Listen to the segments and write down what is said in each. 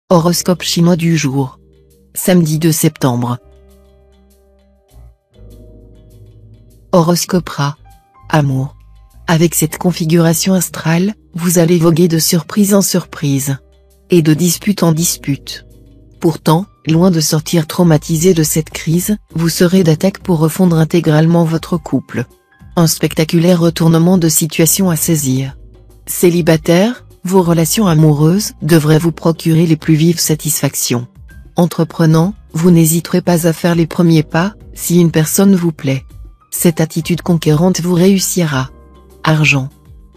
Horoscope chinois du jour. Samedi 2 septembre. Horoscope Ra. Amour. Avec cette configuration astrale, vous allez voguer de surprise en surprise. Et de dispute en dispute. Pourtant, loin de sortir traumatisé de cette crise, vous serez d'attaque pour refondre intégralement votre couple. Un spectaculaire retournement de situation à saisir. Célibataire, vos relations amoureuses devraient vous procurer les plus vives satisfactions. Entreprenant, vous n'hésiterez pas à faire les premiers pas, si une personne vous plaît. Cette attitude conquérante vous réussira. Argent.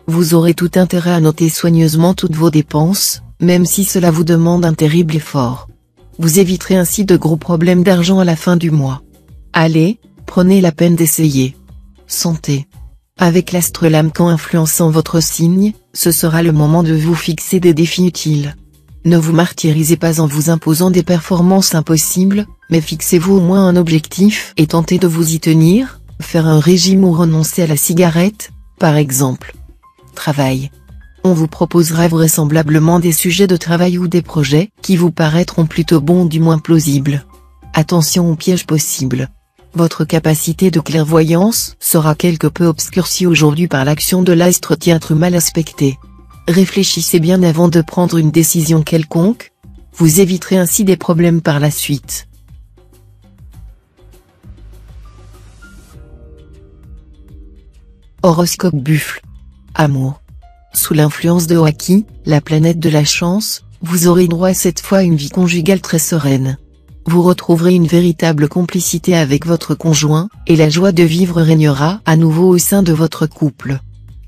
Vous aurez tout intérêt à noter soigneusement toutes vos dépenses, même si cela vous demande un terrible effort. Vous éviterez ainsi de gros problèmes d'argent à la fin du mois. Allez, prenez la peine d'essayer. Santé. Avec l'astre Lamcan influençant votre signe, ce sera le moment de vous fixer des défis utiles. Ne vous martyrisez pas en vous imposant des performances impossibles, mais fixez-vous au moins un objectif et tentez de vous y tenir, faire un régime ou renoncer à la cigarette, par exemple. Travail. On vous proposera vraisemblablement des sujets de travail ou des projets qui vous paraîtront plutôt bons du moins plausibles. Attention aux pièges possibles. Votre capacité de clairvoyance sera quelque peu obscurcie aujourd'hui par l'action de l'astre Tiatre mal aspecté. Réfléchissez bien avant de prendre une décision quelconque. Vous éviterez ainsi des problèmes par la suite. Horoscope Buffle. Amour. Sous l'influence de Haki, la planète de la chance, vous aurez droit cette fois à une vie conjugale très sereine. Vous retrouverez une véritable complicité avec votre conjoint, et la joie de vivre régnera à nouveau au sein de votre couple.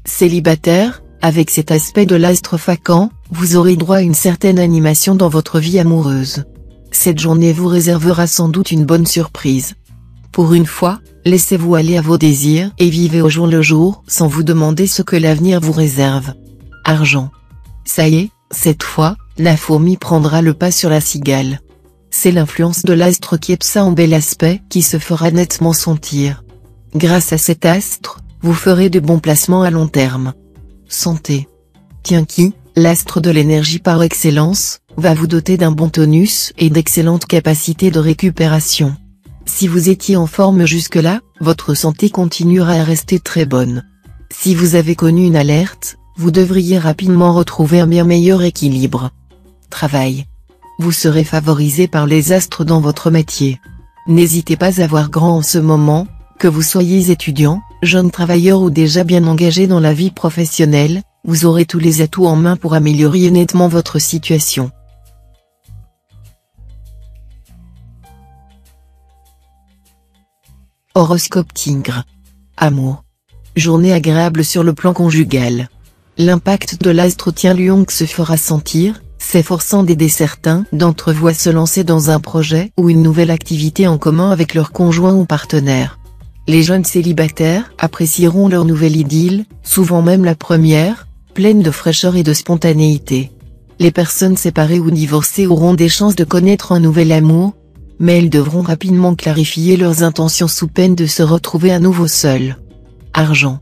Célibataire, avec cet aspect de l'astre Facan, vous aurez droit à une certaine animation dans votre vie amoureuse. Cette journée vous réservera sans doute une bonne surprise. Pour une fois, laissez-vous aller à vos désirs et vivez au jour le jour sans vous demander ce que l'avenir vous réserve. Argent. Ça y est, cette fois, la fourmi prendra le pas sur la cigale. C'est l'influence de l'astre Kiepsa en bel aspect qui se fera nettement sentir. Grâce à cet astre, vous ferez de bons placements à long terme. Santé. Tianqi, l'astre de l'énergie par excellence, va vous doter d'un bon tonus et d'excellentes capacités de récupération. Si vous étiez en forme jusque-là, votre santé continuera à rester très bonne. Si vous avez connu une alerte, vous devriez rapidement retrouver un bien meilleur équilibre. Travail. Vous serez favorisé par les astres dans votre métier. N'hésitez pas à voir grand en ce moment, que vous soyez étudiant, jeune travailleur ou déjà bien engagé dans la vie professionnelle, vous aurez tous les atouts en main pour améliorer nettement votre situation. Horoscope Tigre. Amour. Journée agréable sur le plan conjugal. L'impact de l'astre Tien Liong se fera sentir, s'efforçant d'aider certains d'entre vous à se lancer dans un projet ou une nouvelle activité en commun avec leur conjoint ou partenaire. Les jeunes célibataires apprécieront leur nouvelle idylle, souvent même la première, pleine de fraîcheur et de spontanéité. Les personnes séparées ou divorcées auront des chances de connaître un nouvel amour, mais elles devront rapidement clarifier leurs intentions sous peine de se retrouver à nouveau seules. Argent.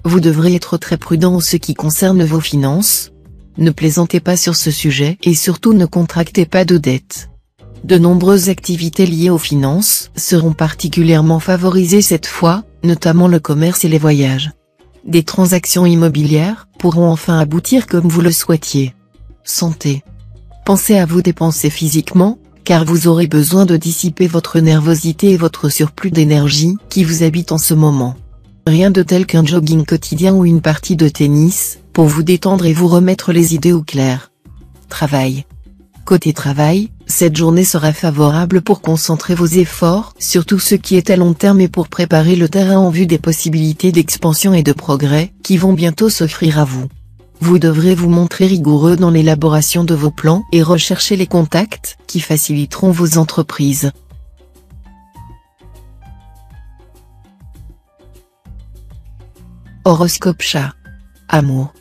Vous devrez être très prudent en ce qui concerne vos finances. Ne plaisantez pas sur ce sujet et surtout ne contractez pas de dettes. De nombreuses activités liées aux finances seront particulièrement favorisées cette fois, notamment le commerce et les voyages. Des transactions immobilières pourront enfin aboutir comme vous le souhaitiez. Santé. Pensez à vous dépenser physiquement, car vous aurez besoin de dissiper votre nervosité et votre surplus d'énergie qui vous habite en ce moment. Rien de tel qu'un jogging quotidien ou une partie de tennis, pour vous détendre et vous remettre les idées au clair. Travail. Côté travail, cette journée sera favorable pour concentrer vos efforts sur tout ce qui est à long terme et pour préparer le terrain en vue des possibilités d'expansion et de progrès qui vont bientôt s'offrir à vous. Vous devrez vous montrer rigoureux dans l'élaboration de vos plans et rechercher les contacts qui faciliteront vos entreprises. Horoscope Chat. Amour.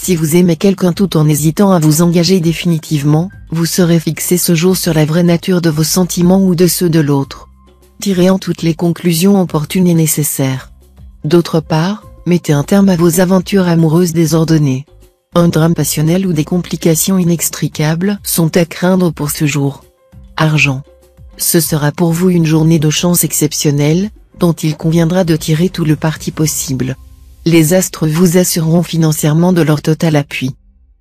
Si vous aimez quelqu'un tout en hésitant à vous engager définitivement, vous serez fixé ce jour sur la vraie nature de vos sentiments ou de ceux de l'autre. Tirez en toutes les conclusions opportunes et nécessaires. D'autre part, mettez un terme à vos aventures amoureuses désordonnées. Un drame passionnel ou des complications inextricables sont à craindre pour ce jour. Argent. Ce sera pour vous une journée de chance exceptionnelle, dont il conviendra de tirer tout le parti possible. Les astres vous assureront financièrement de leur total appui.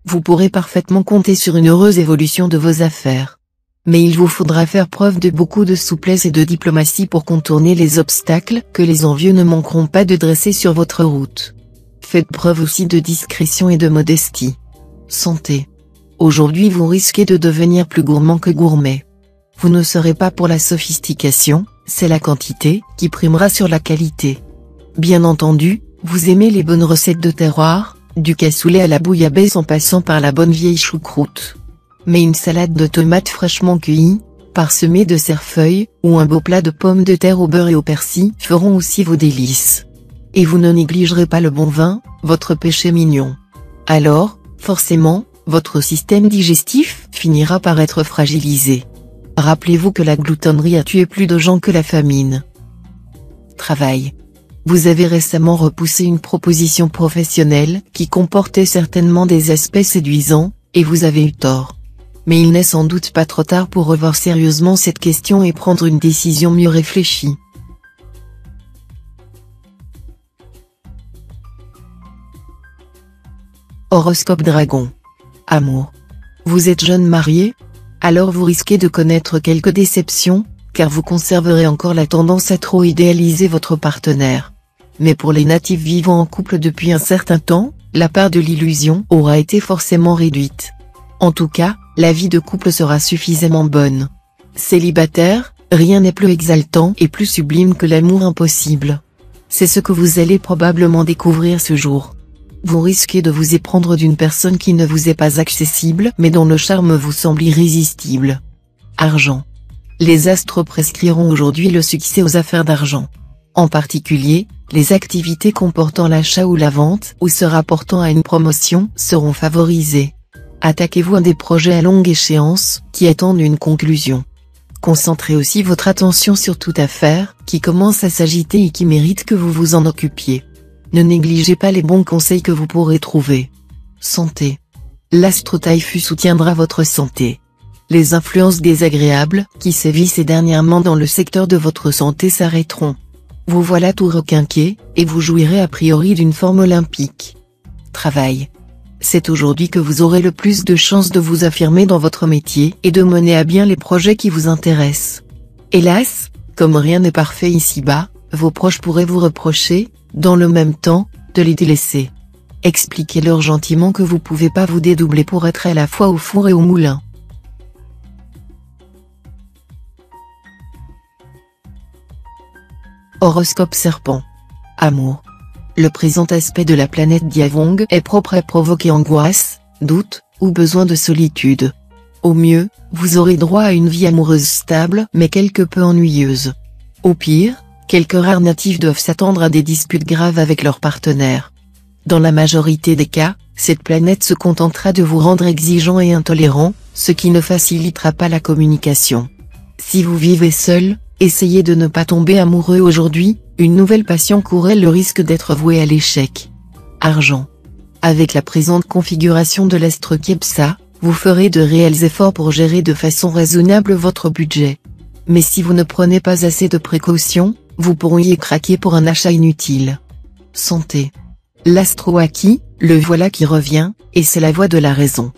Vous pourrez parfaitement compter sur une heureuse évolution de vos affaires. Mais il vous faudra faire preuve de beaucoup de souplesse et de diplomatie pour contourner les obstacles que les envieux ne manqueront pas de dresser sur votre route. Faites preuve aussi de discrétion et de modestie. Santé. Aujourd'hui vous risquez de devenir plus gourmand que gourmet. Vous ne serez pas pour la sophistication, c'est la quantité qui primera sur la qualité. Bien entendu, vous aimez les bonnes recettes de terroir, du cassoulet à la bouillabaisse en passant par la bonne vieille choucroute. Mais une salade de tomates fraîchement cueillies, parsemée de cerfeuil, ou un beau plat de pommes de terre au beurre et au persil feront aussi vos délices. Et vous ne négligerez pas le bon vin, votre péché mignon. Alors, forcément, votre système digestif finira par être fragilisé. Rappelez-vous que la gloutonnerie a tué plus de gens que la famine. Travail. Vous avez récemment repoussé une proposition professionnelle qui comportait certainement des aspects séduisants, et vous avez eu tort. Mais il n'est sans doute pas trop tard pour revoir sérieusement cette question et prendre une décision mieux réfléchie. Horoscope Dragon. Amour. Vous êtes jeune marié? Alors vous risquez de connaître quelques déceptions, car vous conserverez encore la tendance à trop idéaliser votre partenaire. Mais pour les natifs vivant en couple depuis un certain temps, la part de l'illusion aura été forcément réduite. En tout cas, la vie de couple sera suffisamment bonne. Célibataire, rien n'est plus exaltant et plus sublime que l'amour impossible. C'est ce que vous allez probablement découvrir ce jour. Vous risquez de vous éprendre d'une personne qui ne vous est pas accessible mais dont le charme vous semble irrésistible. Argent. Les astres prescriront aujourd'hui le succès aux affaires d'argent. En particulier, les activités comportant l'achat ou la vente ou se rapportant à une promotion seront favorisées. Attaquez-vous à des projets à longue échéance qui attendent une conclusion. Concentrez aussi votre attention sur toute affaire qui commence à s'agiter et qui mérite que vous vous en occupiez. Ne négligez pas les bons conseils que vous pourrez trouver. Santé. L'astre Taïfu soutiendra votre santé. Les influences désagréables qui sévissent dernièrement dans le secteur de votre santé s'arrêteront. Vous voilà tout requinqué, et vous jouirez a priori d'une forme olympique. Travail. C'est aujourd'hui que vous aurez le plus de chances de vous affirmer dans votre métier et de mener à bien les projets qui vous intéressent. Hélas, comme rien n'est parfait ici-bas, vos proches pourraient vous reprocher, dans le même temps, de les délaisser. Expliquez-leur gentiment que vous ne pouvez pas vous dédoubler pour être à la fois au four et au moulin. Horoscope Serpent. Amour. Le présent aspect de la planète Diavong est propre à provoquer angoisse, doute, ou besoin de solitude. Au mieux, vous aurez droit à une vie amoureuse stable mais quelque peu ennuyeuse. Au pire, quelques rares natifs doivent s'attendre à des disputes graves avec leur partenaire. Dans la majorité des cas, cette planète se contentera de vous rendre exigeant et intolérant, ce qui ne facilitera pas la communication. Si vous vivez seul, essayez de ne pas tomber amoureux aujourd'hui, une nouvelle passion courrait le risque d'être vouée à l'échec. Argent. Avec la présente configuration de l'astre Kepsa, vous ferez de réels efforts pour gérer de façon raisonnable votre budget. Mais si vous ne prenez pas assez de précautions, vous pourriez craquer pour un achat inutile. Santé. L'astro Aki, le voilà qui revient, et c'est la voix de la raison.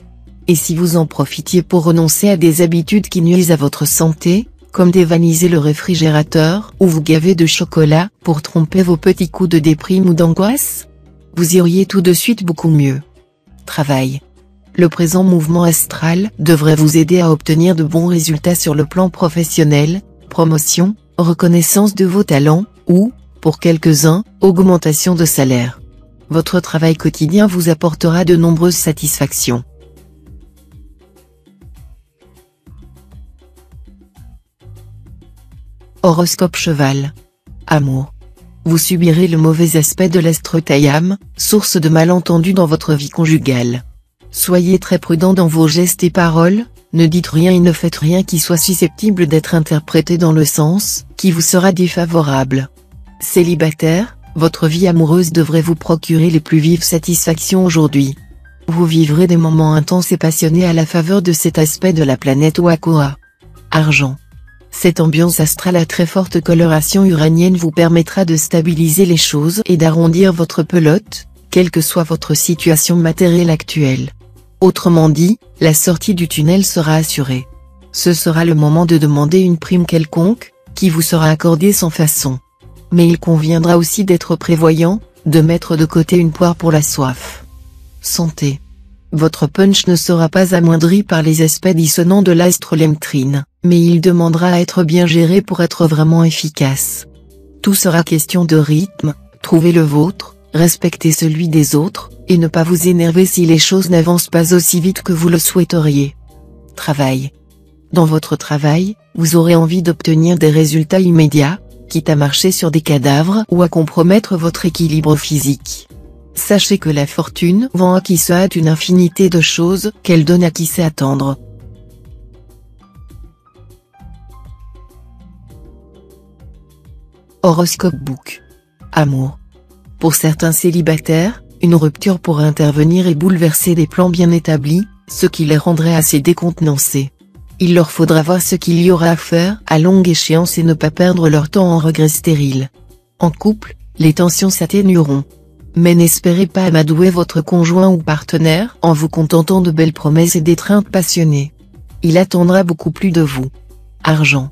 Et si vous en profitiez pour renoncer à des habitudes qui nuisent à votre santé, comme dévaniser le réfrigérateur ou vous gaver de chocolat pour tromper vos petits coups de déprime ou d'angoisse, vous iriez tout de suite beaucoup mieux. Travail. Le présent mouvement astral devrait vous aider à obtenir de bons résultats sur le plan professionnel, promotion, reconnaissance de vos talents, ou, pour quelques-uns, augmentation de salaire. Votre travail quotidien vous apportera de nombreuses satisfactions. Horoscope Cheval. Amour. Vous subirez le mauvais aspect de l'astre Tayam, source de malentendus dans votre vie conjugale. Soyez très prudent dans vos gestes et paroles, ne dites rien et ne faites rien qui soit susceptible d'être interprété dans le sens qui vous sera défavorable. Célibataire, votre vie amoureuse devrait vous procurer les plus vives satisfactions aujourd'hui. Vous vivrez des moments intenses et passionnés à la faveur de cet aspect de la planète Wakoa. Argent. Cette ambiance astrale à très forte coloration uranienne vous permettra de stabiliser les choses et d'arrondir votre pelote, quelle que soit votre situation matérielle actuelle. Autrement dit, la sortie du tunnel sera assurée. Ce sera le moment de demander une prime quelconque, qui vous sera accordée sans façon. Mais il conviendra aussi d'être prévoyant, de mettre de côté une poire pour la soif. Santé. Votre punch ne sera pas amoindri par les aspects dissonants de l'astrolemtrine, mais il demandera à être bien géré pour être vraiment efficace. Tout sera question de rythme, trouvez le vôtre, respectez celui des autres, et ne pas vous énerver si les choses n'avancent pas aussi vite que vous le souhaiteriez. Travail. Dans votre travail, vous aurez envie d'obtenir des résultats immédiats, quitte à marcher sur des cadavres ou à compromettre votre équilibre physique. Sachez que la fortune vend à qui se hâte une infinité de choses qu'elle donne à qui sait attendre. Horoscope Book. Amour. Pour certains célibataires, une rupture pourrait intervenir et bouleverser des plans bien établis, ce qui les rendrait assez décontenancés. Il leur faudra voir ce qu'il y aura à faire à longue échéance et ne pas perdre leur temps en regrets stériles. En couple, les tensions s'atténueront. Mais n'espérez pas amadouer votre conjoint ou partenaire en vous contentant de belles promesses et d'étreintes passionnées. Il attendra beaucoup plus de vous. Argent.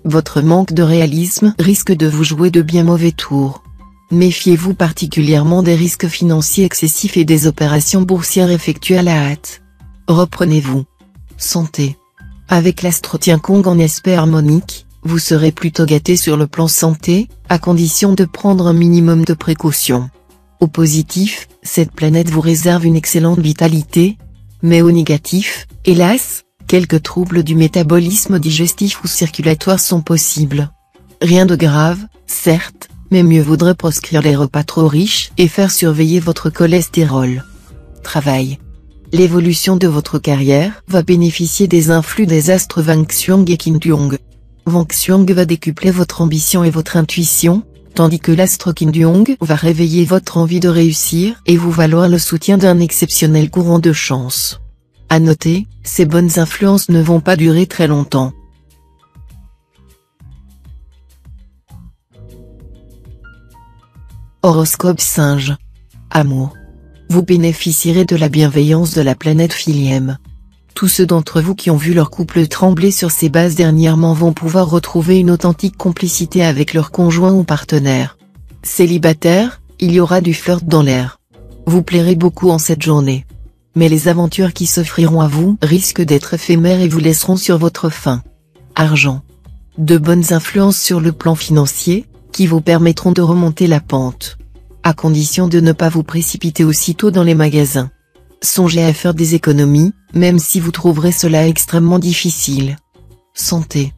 Votre manque de réalisme risque de vous jouer de bien mauvais tours. Méfiez-vous particulièrement des risques financiers excessifs et des opérations boursières effectuées à la hâte. Reprenez-vous. Santé. Avec l'astre Tiankong en aspect harmonique, vous serez plutôt gâté sur le plan santé, à condition de prendre un minimum de précautions. Au positif, cette planète vous réserve une excellente vitalité, mais au négatif, hélas, quelques troubles du métabolisme digestif ou circulatoire sont possibles. Rien de grave, certes, mais mieux vaudrait proscrire les repas trop riches et faire surveiller votre cholestérol. Travail. L'évolution de votre carrière va bénéficier des influx des astres Wang Xiong et Qin Duong. Wang Xiong va décupler votre ambition et votre intuition, tandis que l'astre Qin Duong va réveiller votre envie de réussir et vous valoir le soutien d'un exceptionnel courant de chance. À noter, ces bonnes influences ne vont pas durer très longtemps. Horoscope Singe. Amour. Vous bénéficierez de la bienveillance de la planète Philième. Tous ceux d'entre vous qui ont vu leur couple trembler sur ses bases dernièrement vont pouvoir retrouver une authentique complicité avec leur conjoint ou partenaire. Célibataire, il y aura du flirt dans l'air. Vous plairez beaucoup en cette journée. Mais les aventures qui s'offriront à vous risquent d'être éphémères et vous laisseront sur votre faim. Argent. De bonnes influences sur le plan financier, qui vous permettront de remonter la pente. À condition de ne pas vous précipiter aussitôt dans les magasins. Songez à faire des économies, même si vous trouverez cela extrêmement difficile. Santé.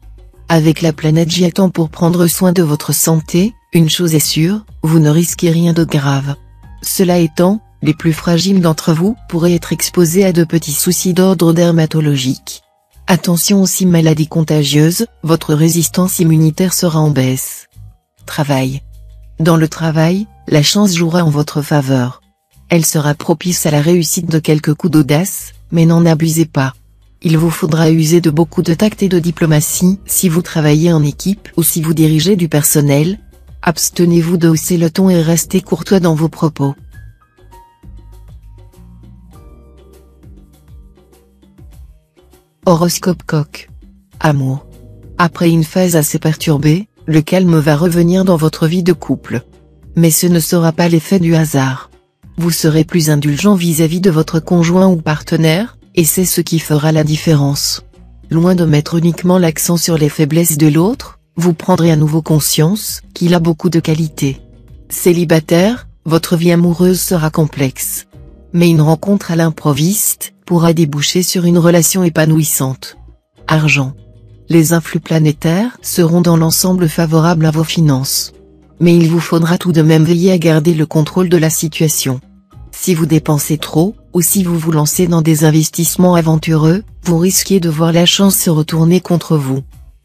Avec la planète Jiatan pour prendre soin de votre santé, une chose est sûre, vous ne risquez rien de grave. Cela étant, les plus fragiles d'entre vous pourraient être exposés à de petits soucis d'ordre dermatologique. Attention aussi maladies contagieuses, votre résistance immunitaire sera en baisse. Travail. Dans le travail, la chance jouera en votre faveur. Elle sera propice à la réussite de quelques coups d'audace, mais n'en abusez pas. Il vous faudra user de beaucoup de tact et de diplomatie si vous travaillez en équipe ou si vous dirigez du personnel. Abstenez-vous de hausser le ton et restez courtois dans vos propos. Horoscope Coq. Amour. Après une phase assez perturbée, le calme va revenir dans votre vie de couple. Mais ce ne sera pas l'effet du hasard. Vous serez plus indulgent vis-à-vis de votre conjoint ou partenaire, et c'est ce qui fera la différence. Loin de mettre uniquement l'accent sur les faiblesses de l'autre, vous prendrez à nouveau conscience qu'il a beaucoup de qualités. Célibataire, votre vie amoureuse sera complexe. Mais une rencontre à l'improviste pourra déboucher sur une relation épanouissante. Argent. Les influx planétaires seront dans l'ensemble favorables à vos finances. Mais il vous faudra tout de même veiller à garder le contrôle de la situation. Si vous dépensez trop, ou si vous vous lancez dans des investissements aventureux, vous risquez de voir la chance se retourner contre vous.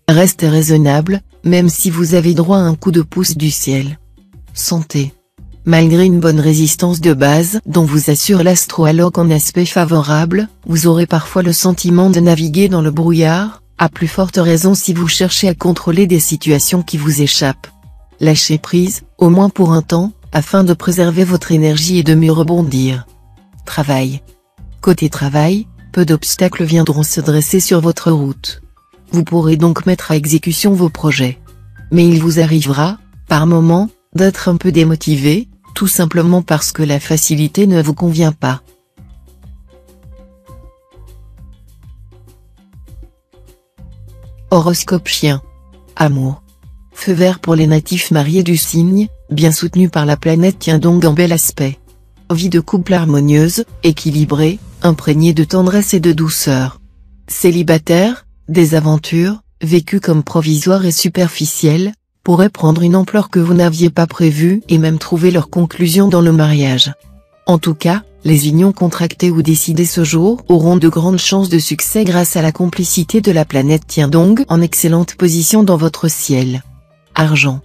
Restez raisonnable, même si vous avez droit à un coup de pouce du ciel. Santé. Malgré une bonne résistance de base dont vous assure l'astrologue en aspect favorable, vous aurez parfois le sentiment de naviguer dans le brouillard, à plus forte raison si vous cherchez à contrôler des situations qui vous échappent. Lâchez prise, au moins pour un temps, afin de préserver votre énergie et de mieux rebondir. Travail. Côté travail, peu d'obstacles viendront se dresser sur votre route. Vous pourrez donc mettre à exécution vos projets. Mais il vous arrivera, par moments, d'être un peu démotivé, tout simplement parce que la facilité ne vous convient pas. Horoscope chien. Amour. Feu vert pour les natifs mariés du signe, bien soutenu par la planète tient donc en bel aspect. Vie de couple harmonieuse, équilibrée, imprégnée de tendresse et de douceur. Célibataire, des aventures, vécues comme provisoires et superficielles, pourraient prendre une ampleur que vous n'aviez pas prévue et même trouver leur conclusion dans le mariage. En tout cas, les unions contractées ou décidées ce jour auront de grandes chances de succès grâce à la complicité de la planète Tiendong en excellente position dans votre ciel. Argent.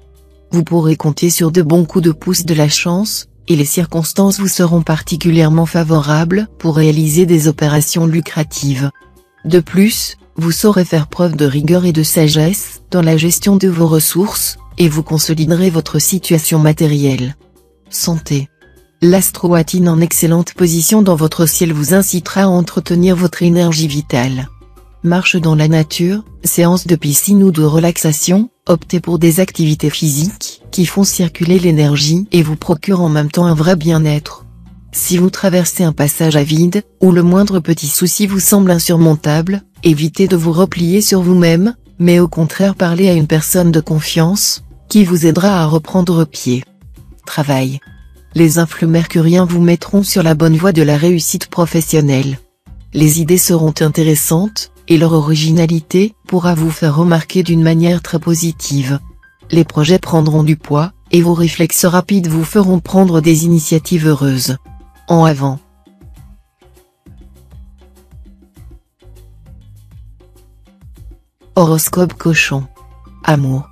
Vous pourrez compter sur de bons coups de pouce de la chance, et les circonstances vous seront particulièrement favorables pour réaliser des opérations lucratives. De plus, vous saurez faire preuve de rigueur et de sagesse dans la gestion de vos ressources, et vous consoliderez votre situation matérielle. Santé. L'astroatine en excellente position dans votre ciel vous incitera à entretenir votre énergie vitale. Marche dans la nature, séance de piscine ou de relaxation, optez pour des activités physiques qui font circuler l'énergie et vous procurent en même temps un vrai bien-être. Si vous traversez un passage à vide, ou le moindre petit souci vous semble insurmontable, évitez de vous replier sur vous-même, mais au contraire parlez à une personne de confiance, qui vous aidera à reprendre pied. Travail. Les influx mercuriens vous mettront sur la bonne voie de la réussite professionnelle. Les idées seront intéressantes, et leur originalité pourra vous faire remarquer d'une manière très positive. Les projets prendront du poids, et vos réflexes rapides vous feront prendre des initiatives heureuses. En avant. Horoscope cochon. Amour.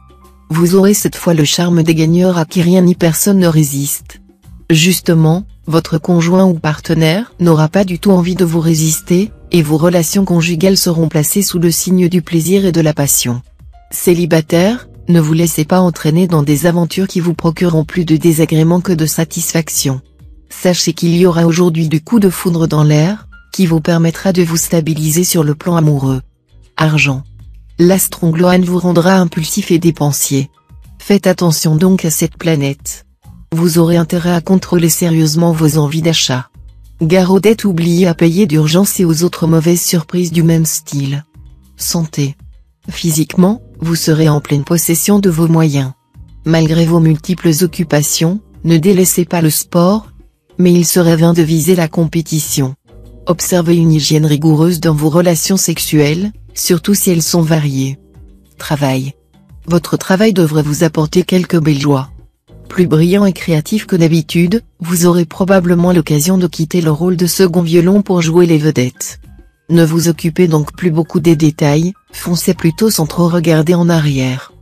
Vous aurez cette fois le charme des gagneurs à qui rien ni personne ne résiste. Justement, votre conjoint ou partenaire n'aura pas du tout envie de vous résister, et vos relations conjugales seront placées sous le signe du plaisir et de la passion. Célibataire, ne vous laissez pas entraîner dans des aventures qui vous procureront plus de désagréments que de satisfaction. Sachez qu'il y aura aujourd'hui du coup de foudre dans l'air, qui vous permettra de vous stabiliser sur le plan amoureux. Argent. L'astrongloane vous rendra impulsif et dépensier. Faites attention donc à cette planète. Vous aurez intérêt à contrôler sérieusement vos envies d'achat. Gare aux dettes oubliées à payer d'urgence et aux autres mauvaises surprises du même style. Santé. Physiquement, vous serez en pleine possession de vos moyens. Malgré vos multiples occupations, ne délaissez pas le sport, mais il serait vain de viser la compétition. Observez une hygiène rigoureuse dans vos relations sexuelles, surtout si elles sont variées. Travail. Votre travail devrait vous apporter quelques belles joies. Plus brillant et créatif que d'habitude, vous aurez probablement l'occasion de quitter le rôle de second violon pour jouer les vedettes. Ne vous occupez donc plus beaucoup des détails, foncez plutôt sans trop regarder en arrière.